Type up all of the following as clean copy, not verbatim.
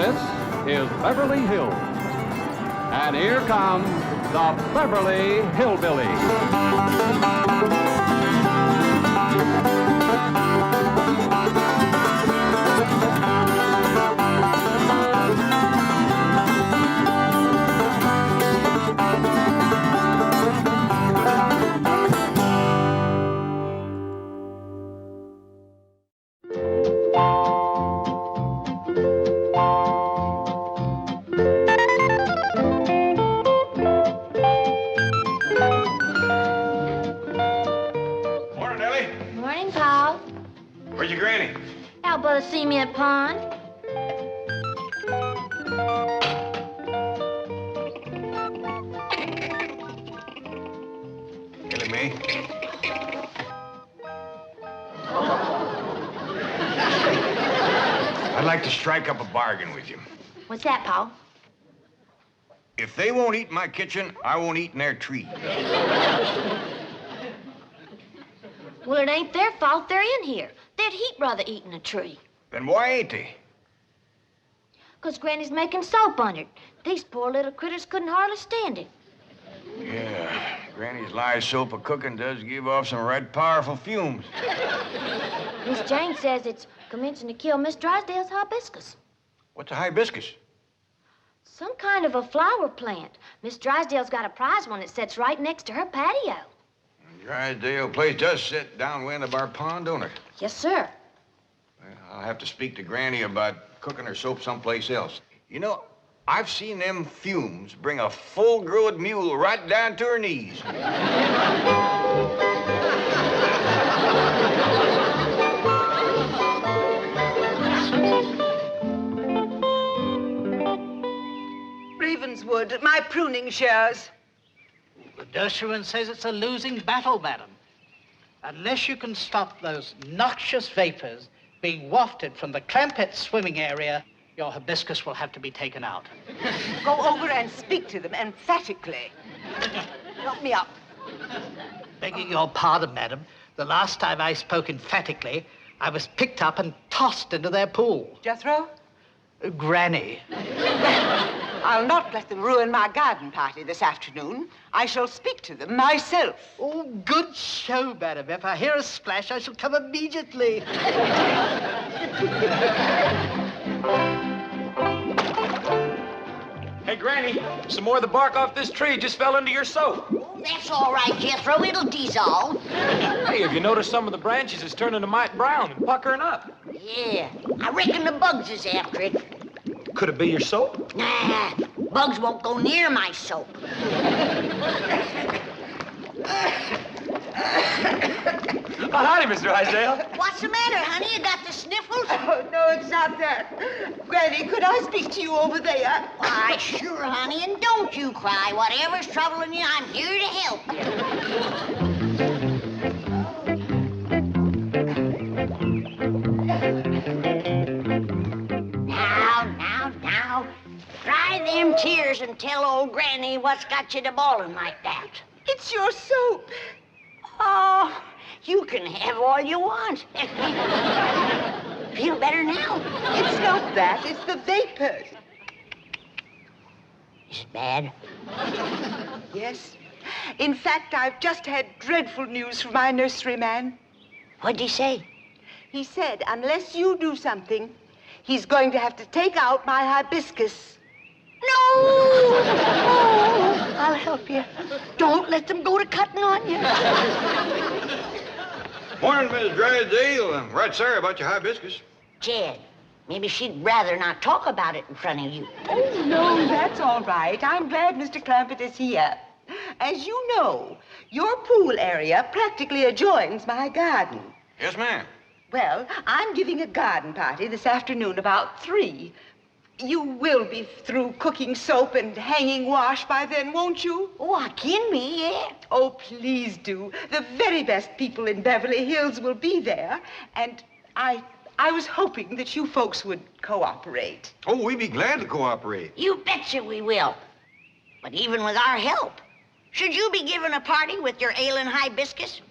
This is Beverly Hills. And here come the Beverly Hillbillies. Where's your granny? Out by the cement pond. Ellie Mae. I'd like to strike up a bargain with you. What's that, Pa? If they won't eat in my kitchen, I won't eat in their tree. Well, it ain't their fault they're in here. They'd heap rather eating a tree. Then why ain't they? 'Cause Granny's making soap on it. These poor little critters couldn't hardly stand it. Yeah, Granny's lye soap of cooking does give off some right powerful fumes. Miss Jane says it's commencing to kill Miss Drysdale's hibiscus. What's a hibiscus? Some kind of a flower plant. Miss Drysdale's got a prize one that sits right next to her patio. Drysdale place does sit downwind of our pond, don't it? Yes, sir. Well, I'll have to speak to Granny about cooking her soap someplace else. You know, I've seen them fumes bring a full-grown mule right down to her knees. Ravenswood, my pruning shears. The Dershowitz says it's a losing battle, madam. Unless you can stop those noxious vapors being wafted from the Clampetts swimming area, your hibiscus will have to be taken out. Go over and speak to them emphatically. Help me up. Begging your pardon, madam, the last time I spoke emphatically, I was picked up and tossed into their pool. Jethro? Granny. I'll not let them ruin my garden party this afternoon. I shall speak to them myself. Oh, good show, madam. If I hear a splash, I shall come immediately. Hey, Granny, some more of the bark off this tree just fell into your soap. That's all right, Jethro. It'll dissolve. Hey, have you noticed some of the branches is turning a mite brown and puckering up? Yeah, I reckon the bugs is after it. Could it be your soap? Nah, bugs won't go near my soap. Oh, howdy, Miss Drysdale. What's the matter, honey? You got the sniffles? Oh, no, it's not that. Granny, could I speak to you over there? Why, sure, honey, and don't you cry. Whatever's troubling you, I'm here to help you. Now. Dry them tears and tell old Granny what's got you to bawling like that. It's your soap. Oh, you can have all you want. Feel better now? It's not that. It's the vapors. Is it bad? Yes. In fact, I've just had dreadful news from my nurseryman. What'd he say? He said, unless you do something, he's going to have to take out my hibiscus. No! Oh, I'll help you. Don't let them go to cutting on you. Morning, Miss Drysdale. I'm right sorry about your hibiscus. Jed, maybe she'd rather not talk about it in front of you. Oh, no, that's all right. I'm glad Mr. Clampett is here. As you know, your pool area practically adjoins my garden. Yes, ma'am. Well, I'm giving a garden party this afternoon about 3. You will be through cooking soap and hanging wash by then, won't you? Oh, I can be, yeah. Oh, please do. The very best people in Beverly Hills will be there, and I was hoping that you folks would cooperate. Oh, we'd be glad to cooperate. You betcha we will. But even with our help, should you be giving a party with your ailing hibiscus?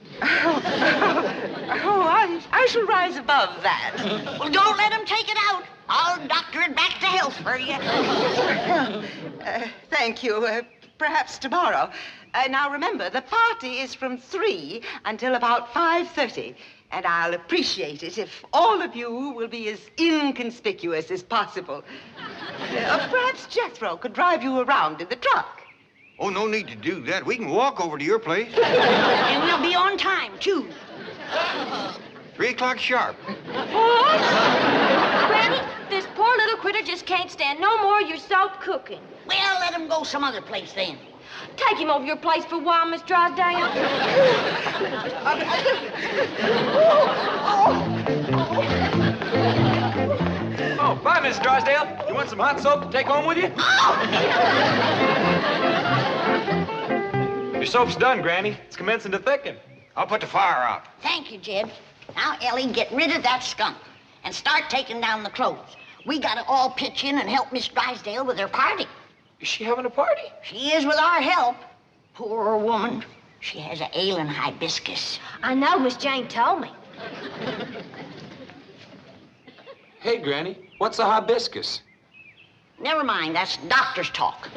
I shall rise above that. Well, don't let them take it out. I'll doctor it back to health for you. Thank you. Perhaps tomorrow. Now remember, the party is from 3 until about 5:30. And I'll appreciate it if all of you will be as inconspicuous as possible. Perhaps Jethro could drive you around in the truck. Oh, no need to do that. We can walk over to your place. And we'll be on time, too. 3 o'clock sharp. Granny, this poor little critter just can't stand no more of your soap cooking. Well, let him go some other place then. Take him over your place for a while, Miss Drysdale. Oh, bye, Miss Drysdale. You want some hot soap to take home with you? Your soap's done, Granny. It's commencing to thicken. I'll put the fire out. Thank you, Jed. Now, Ellie, get rid of that skunk and start taking down the clothes. We gotta all pitch in and help Miss Drysdale with her party. Is she having a party? She is with our help. Poor woman. She has an ailing hibiscus. I know, Miss Jane told me. Hey, Granny, what's a hibiscus? Never mind, that's doctor's talk.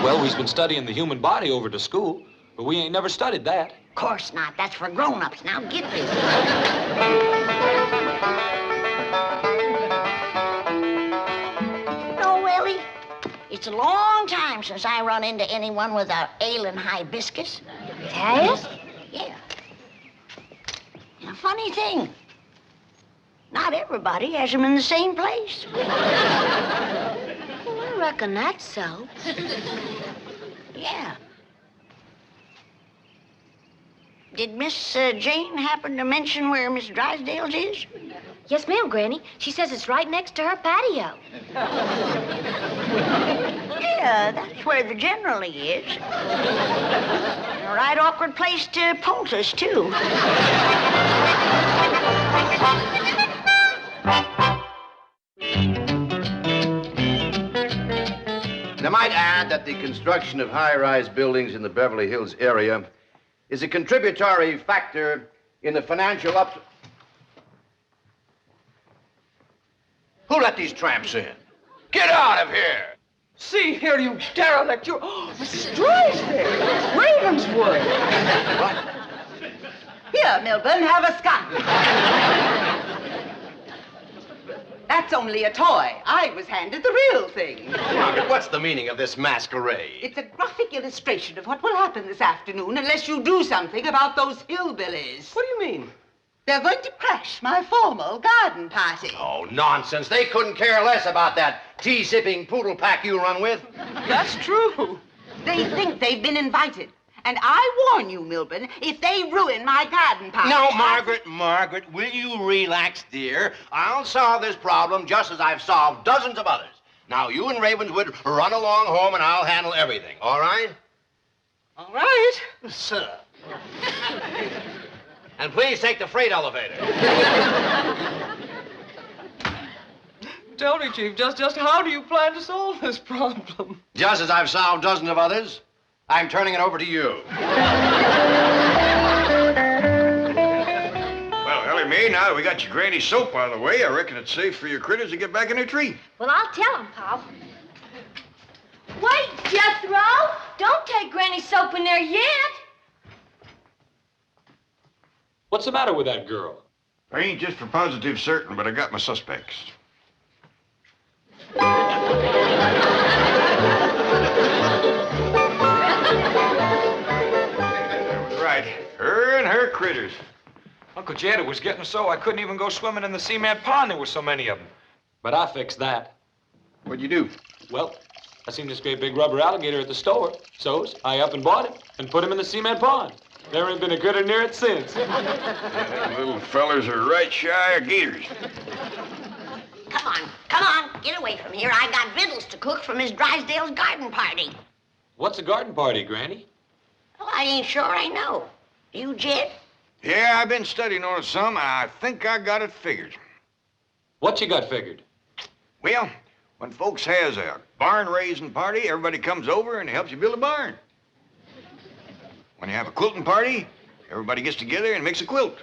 Well, we've been studying the human body over to school, but we ain't never studied that. Of course not. That's for grown-ups. Now get busy. No, Ellie. It's a long time since I run into anyone with a ailing hibiscus. It has? Yeah. And a funny thing, not everybody has them in the same place. Well, I reckon that's so. Yeah. Did Miss Jane happen to mention where Miss Drysdale's is? Yes, ma'am, Granny. She says it's right next to her patio. Yeah, that's where the generally is. A right awkward place to poultice, too. And I might add that the construction of high-rise buildings in the Beverly Hills area is a contributory factor in the financial Who let these tramps in? Get out of here! See here, you derelict, you... Oh, Mrs. Drysdale! Ravenswood! What? Here, Milburn, have a skunk. That's only a toy. I was handed the real thing. Margaret, what's the meaning of this masquerade? It's a graphic illustration of what will happen this afternoon unless you do something about those hillbillies. What do you mean? They're going to crash my formal garden party. Oh, nonsense. They couldn't care less about that tea-sipping poodle pack you run with. That's true. They think they've been invited. And I warn you, Milburn, if they ruin my garden party... No, Margaret, will you relax, dear? I'll solve this problem just as I've solved dozens of others. Now, you and Ravenswood run along home and I'll handle everything, all right? All right. Sir. And please take the freight elevator. Tell me, Chief, just how do you plan to solve this problem? Just as I've solved dozens of others, I'm turning it over to you. Well, Ellie Mae, now that we got your granny soap out of the way, I reckon it's safe for your critters to get back in their tree. Well, I'll tell him, Pop. Wait, Jethro! Don't take Granny's soap in there yet. What's the matter with that girl? I ain't just for positive certain, but I got my suspects. Right. Her and her critters. Uncle Jed, it was getting so I couldn't even go swimming in the cement pond. There were so many of them. But I fixed that. What'd you do? Well, I seen this great big rubber alligator at the store. So I up and bought him and put him in the cement pond. There ain't been a critter near it since. Them little fellers are right shy of gators. Come on, get away from here. I got victuals to cook for Miss Drysdale's garden party. What's a garden party, Granny? Well, I ain't sure I know. You, Jed? Yeah, I've been studying on it some, and I think I got it figured. What you got figured? Well, when folks has a barn-raising party, everybody comes over and helps you build a barn. When you have a quilting party, everybody gets together and makes a quilt.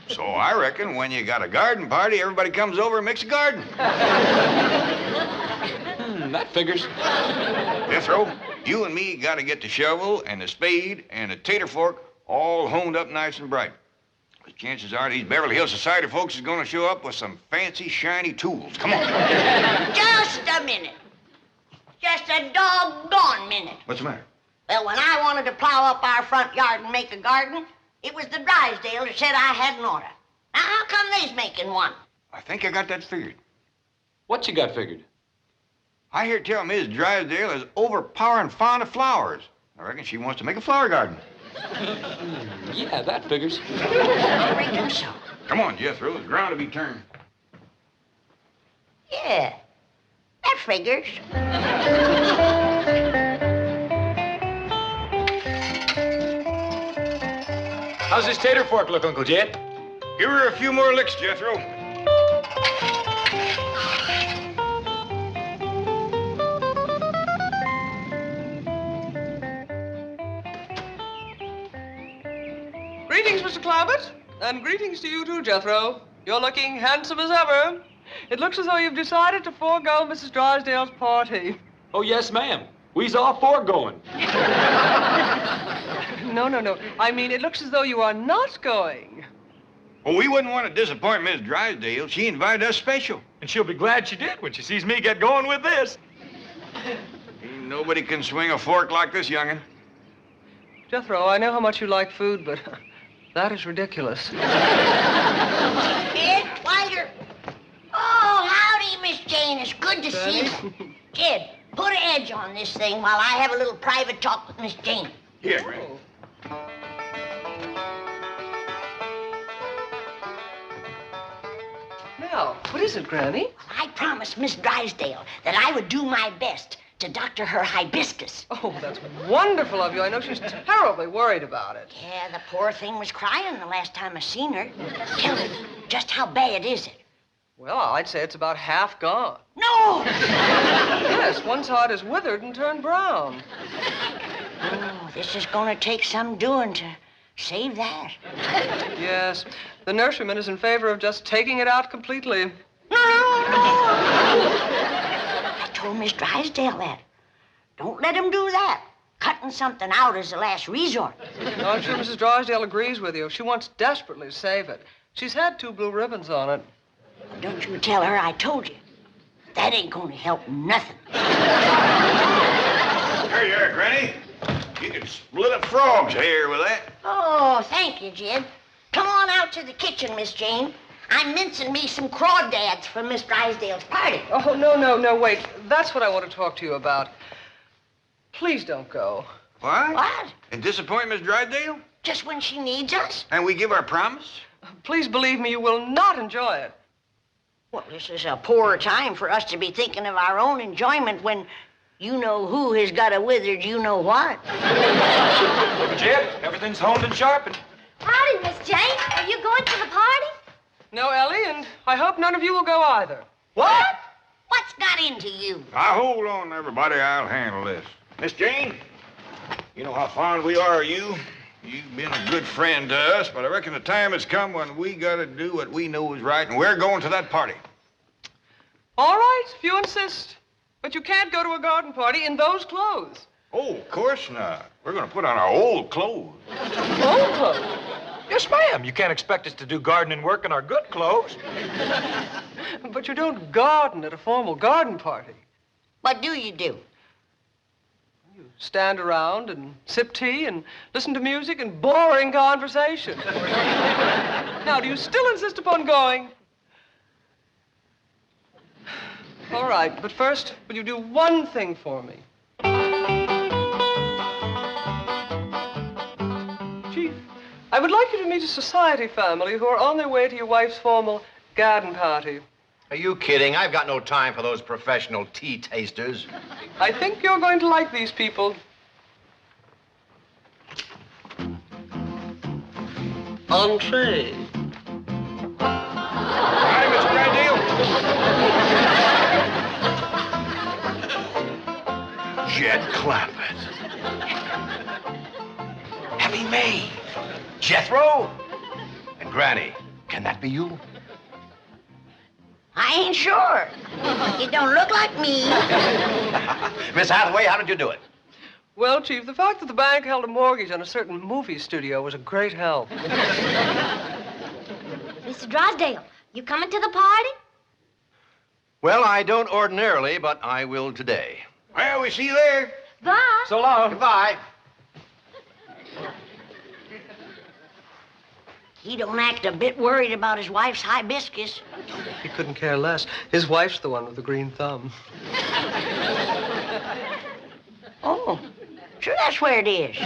So I reckon when you got a garden party, everybody comes over and makes a garden. That figures. Jethro, you and me got to get the shovel and the spade and the tater fork all honed up nice and bright. The chances are these Beverly Hills Society folks is going to show up with some fancy, shiny tools. Come on. Just a minute. Just a doggone minute. What's the matter? Well, when I wanted to plow up our front yard and make a garden, it was the Drysdale that said I had an order. Now, how come they's making one? I think I got that figured. What you got figured? I hear tell Miss Drysdale is overpowering fond of flowers. I reckon she wants to make a flower garden. Yeah, that figures. I reckon so. Come on, Jethro. There's ground to be turned. Yeah, that figures. How's this tater fork look, Uncle Jed? Give her a few more licks, Jethro. Greetings, Mr. Clampetts, and greetings to you too, Jethro. You're looking handsome as ever. It looks as though you've decided to forego Mrs. Drysdale's party. Oh, yes, ma'am. We's all for going. No. I mean, it looks as though you are not going. Well, we wouldn't want to disappoint Miss Drysdale. She invited us special. And she'll be glad she did when she sees me get going with this. Ain't nobody can swing a fork like this young'un. Jethro, I know how much you like food, but that is ridiculous. Kid, Twiger. Oh, howdy, Miss Jane. It's good to see you. Kid, put an edge on this thing while I have a little private talk with Miss Jane. Here, Granny. Now, what is it, Granny? I promised Miss Drysdale that I would do my best to doctor her hibiscus. Oh, that's wonderful of you. I know she's terribly worried about it. Yeah, the poor thing was crying the last time I seen her. Tell me, just how bad is it? Well, I'd say it's about half gone. No! Yes, one side is withered and turned brown. Oh, this is going to take some doing to save that. Yes, the nurseryman is in favor of just taking it out completely. No! I told Miss Drysdale that. Don't let him do that. Cutting something out is the last resort. No, I'm sure Mrs. Drysdale agrees with you. She wants desperately to save it. She's had 2 blue ribbons on it. Don't you tell her I told you. That ain't going to help nothing. Here you are, Granny. You can split a frog's hair with that. Oh, thank you, Jed. Come on out to the kitchen, Miss Jane. I'm mincing me some crawdads for Miss Drysdale's party. Oh, no, wait. That's what I want to talk to you about. Please don't go. What? What? And disappoint Miss Drysdale? Just when she needs us? And we give our promise? Please believe me, you will not enjoy it. Well, this is a poor time for us to be thinking of our own enjoyment when you-know-who has got a withered you-know-what. Uncle Jed, everything's honed and sharpened. Howdy, Miss Jane. Are you going to the party? No, Ellie, and I hope none of you will go either. What? What's got into you? Now, hold on, everybody. I'll handle this. Miss Jane, you know how fond we are of you. You've been a good friend to us, but I reckon the time has come when we got to do what we know is right, and we're going to that party. All right, if you insist. But you can't go to a garden party in those clothes. Oh, of course not. We're going to put on our old clothes. Old clothes? Yes, ma'am. You can't expect us to do gardening work in our good clothes. But you don't garden at a formal garden party. What do you do? You stand around and sip tea and listen to music and boring conversation. Now, do you still insist upon going? All right, but first, will you do one thing for me? Chief, I would like you to meet a society family who are on their way to your wife's formal garden party. Are you kidding? I've got no time for those professional tea tasters. I think you're going to like these people. Entree. Hi, Mr. Drysdale. Jed Clampett. Ellie Mae. Jethro. And Granny. Can that be you? I ain't sure. You don't look like me. Miss Hathaway, how did you do it? Well, Chief, the fact that the bank held a mortgage on a certain movie studio was a great help. Mr. Drysdale, you coming to the party? Well, I don't ordinarily, but I will today. Well, we see you there. Bye. So long. Goodbye. He don't act a bit worried about his wife's hibiscus. He couldn't care less. His wife's the one with the green thumb. Oh, sure that's where it is.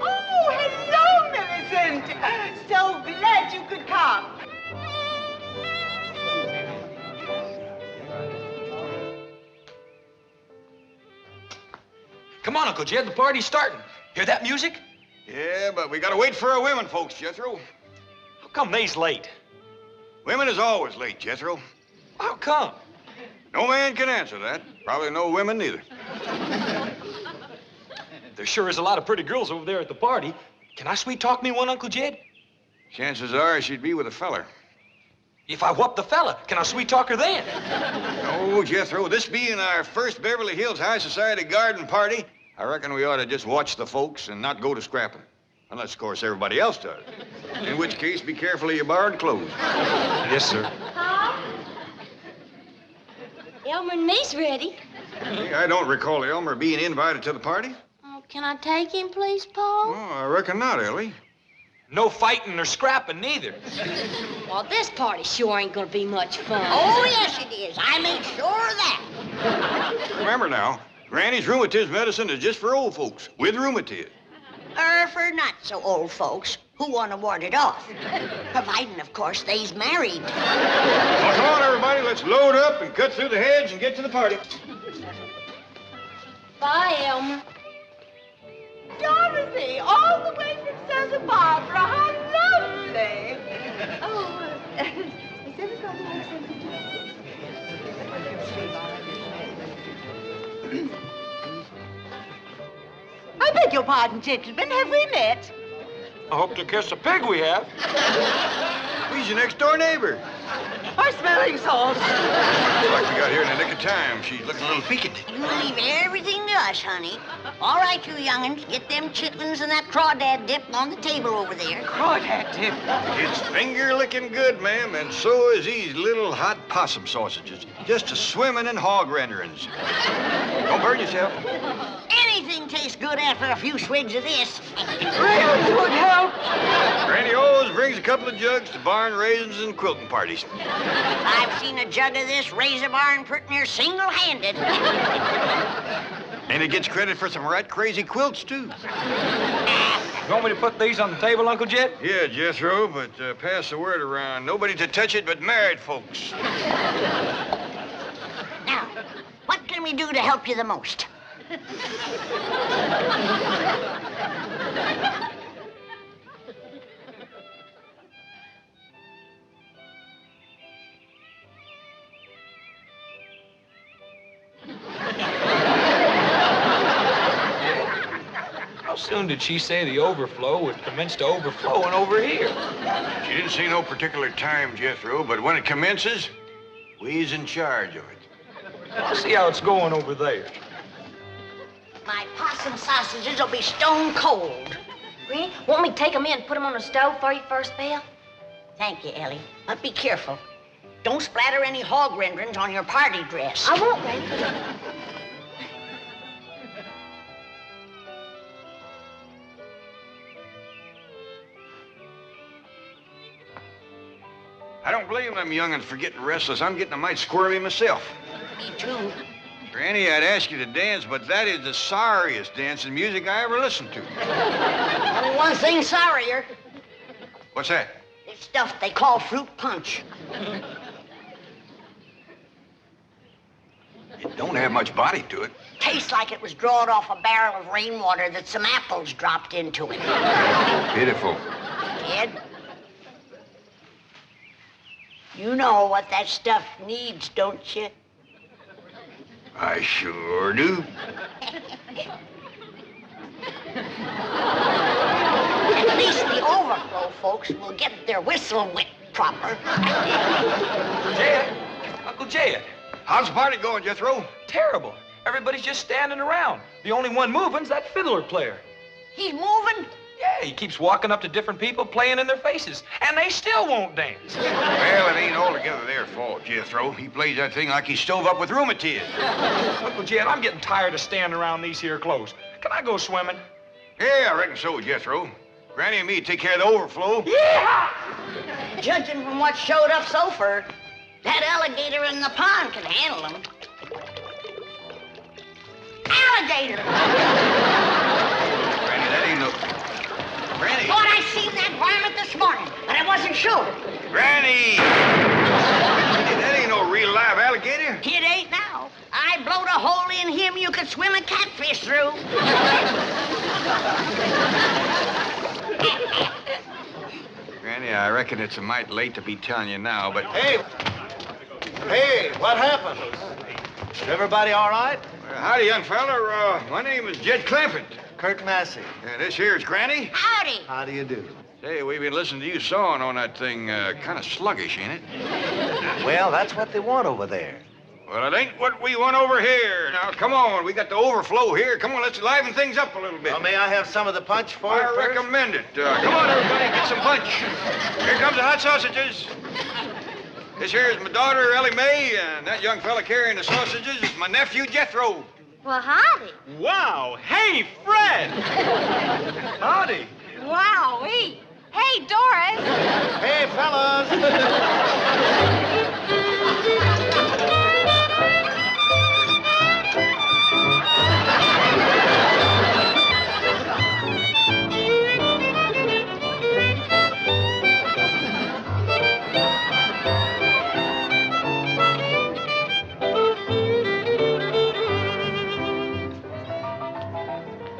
Oh, hello, Millicent. So glad you could come. Come on, Uncle Jed, the party's starting. Hear that music? Yeah, but we gotta wait for our women folks, Jethro. How come they's late? Women is always late, Jethro. How come? No man can answer that. Probably no women neither. There sure is a lot of pretty girls over there at the party. Can I sweet talk me one, Uncle Jed? Chances are she'd be with a feller. If I whoop the fella, can I sweet talk her then? No, Jethro, this being our first Beverly Hills High Society garden party, I reckon we ought to just watch the folks and not go to scrapping. Unless, of course, everybody else does. In which case, be careful of your borrowed clothes. Yes, sir. Paul? Elmer and me's ready. Hey, I don't recall Elmer being invited to the party. Oh, can I take him, please, Paul? Oh, I reckon not, Ellie. No fighting or scrapping neither. Well, this party sure ain't gonna be much fun. Oh, yes, it is. I made sure of that. Remember now, Granny's rheumatism medicine is just for old folks with rheumatism. Or for not so old folks who want to ward it off. Providing, of course, they's married. Well, come on, everybody. Let's load up and cut through the hedge and get to the party. Bye, Elmer. Dorothy, all the way from Santa Barbara. How lovely. Oh, is everybody else I beg your pardon, gentlemen. Have we met? I hope to kiss a pig we have. He's your next-door neighbor. Or smelling salts. Looks like we got here in the nick of time. She's looking a little peaked. You leave everything to us, honey. All right, you young'uns, get them chitlins and that crawdad dip on the table over there. Crawdad dip. It's finger-licking good, ma'am, and so is these little hot possum sausages. Just a swimming in hog renderings. Don't burn yourself. Anything tastes good after a few swigs of this. Really would help. Granny always brings a couple of jugs to barn raisins and quilting parties. I've seen a jug of this razor barn pretty near single-handed. And it gets credit for some right crazy quilts, too. You want me to put these on the table, Uncle Jed? Yeah, Jethro, but pass the word around. Nobody to touch it but married folks. Now, what can we do to help you the most? How soon did she say the overflow would commence to overflowing over here? She didn't say no particular time, Jethro, but when it commences, we's in charge of it. I'll see how it's going over there. My possum sausages will be stone cold. Granny, want me to take them in and put them on the stove for you first, Belle? Thank you, Ellie. But be careful. Don't splatter any hog renderings on your party dress. I won't, Granny. I don't blame them young'uns for getting restless. I'm getting a mite squirrely myself. Me too. Granny, I'd ask you to dance, but that is the sorriest dancing music I ever listened to. Only one thing sorrier. What's that? This stuff they call fruit punch. It don't have much body to it. Tastes like it was drawed off a barrel of rainwater that some apples dropped into it. Pitiful. Kid, you know what that stuff needs, don't you? I sure do. At least the overflow folks will get their whistle wet proper. Jed, Uncle Jed. How's the party going, Jethro? Terrible. Everybody's just standing around. The only one moving's that fiddler player. He's moving? Yeah, he keeps walking up to different people, playing in their faces, and they still won't dance. Well, it ain't altogether their fault, Jethro. He plays that thing like he's stove up with rheumatism. Uncle Jed, I'm getting tired of standing around these here clothes. Can I go swimming? Yeah, I reckon so, Jethro. Granny and me take care of the overflow. Yeah! Judging from what showed up so far, that alligator in the pond can handle him. Alligator! Granny, that ain't no... Granny! Thought I seen that varmint this morning, but I wasn't sure. Granny! Granny, that ain't no real live alligator. It ain't now. I blowed a hole in him you could swim a catfish through. Granny, I reckon it's a mite late to be telling you now, but... Hey, what happened? Everybody all right? Howdy, young fella. My name is Jed Clampett. Curt Massey. This here's Granny. Howdy. How do you do? Say, we've been listening to you sawing on that thing. Kind of sluggish, ain't it? Well, that's what they want over there. Well, it ain't what we want over here. Now, come on. We got the overflow here. Come on, let's liven things up a little bit. Well, may I have some of the punch for it I first? recommend it. Come on, everybody, get some punch. Here comes the hot sausages. This here is my daughter, Ellie Mae, and that young fella carrying the sausages is my nephew, Jethro. Well, howdy. Wow. Hey, Fred. Howdy. Wowee. Hey, Doris. Hey, fellas.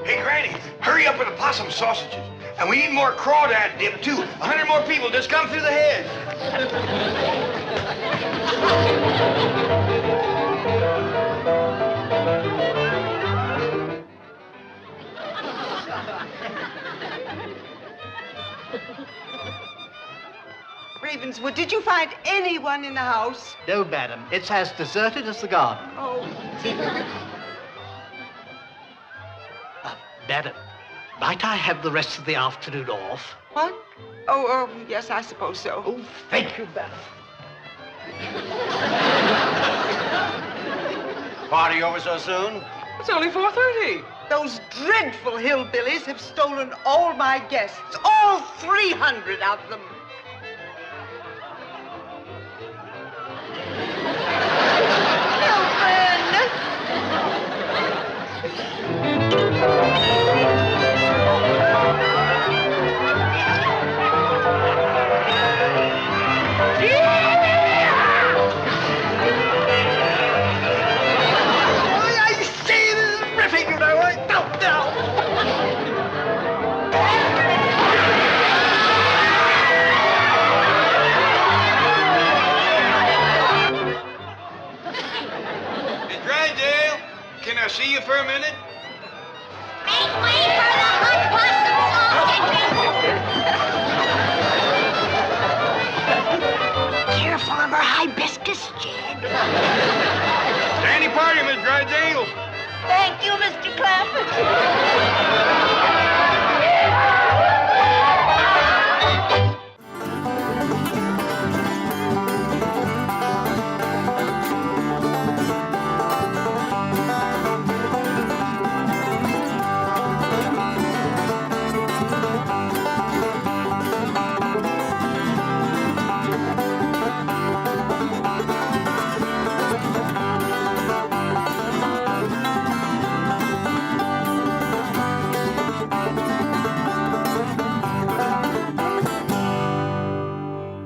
Hey, Granny, hurry up with the possum sausages. And we need more crawdad dip, too. 100 more people just come through the head. Ravenswood, did you find anyone in the house? No, madam. It's as deserted as the garden. Oh, dear. Madam, might I have the rest of the afternoon off? What? Oh, yes, I suppose so. Oh, thank you, madam. Party over so soon? It's only 4:30. Those dreadful hillbillies have stolen all my guests, all 300 of them. Can I see you for a minute? Make way for the hot possum sausages. Careful of her hibiscus, Jed. Danny party, Miss Drysdale. Thank you, Mr. Clampetts.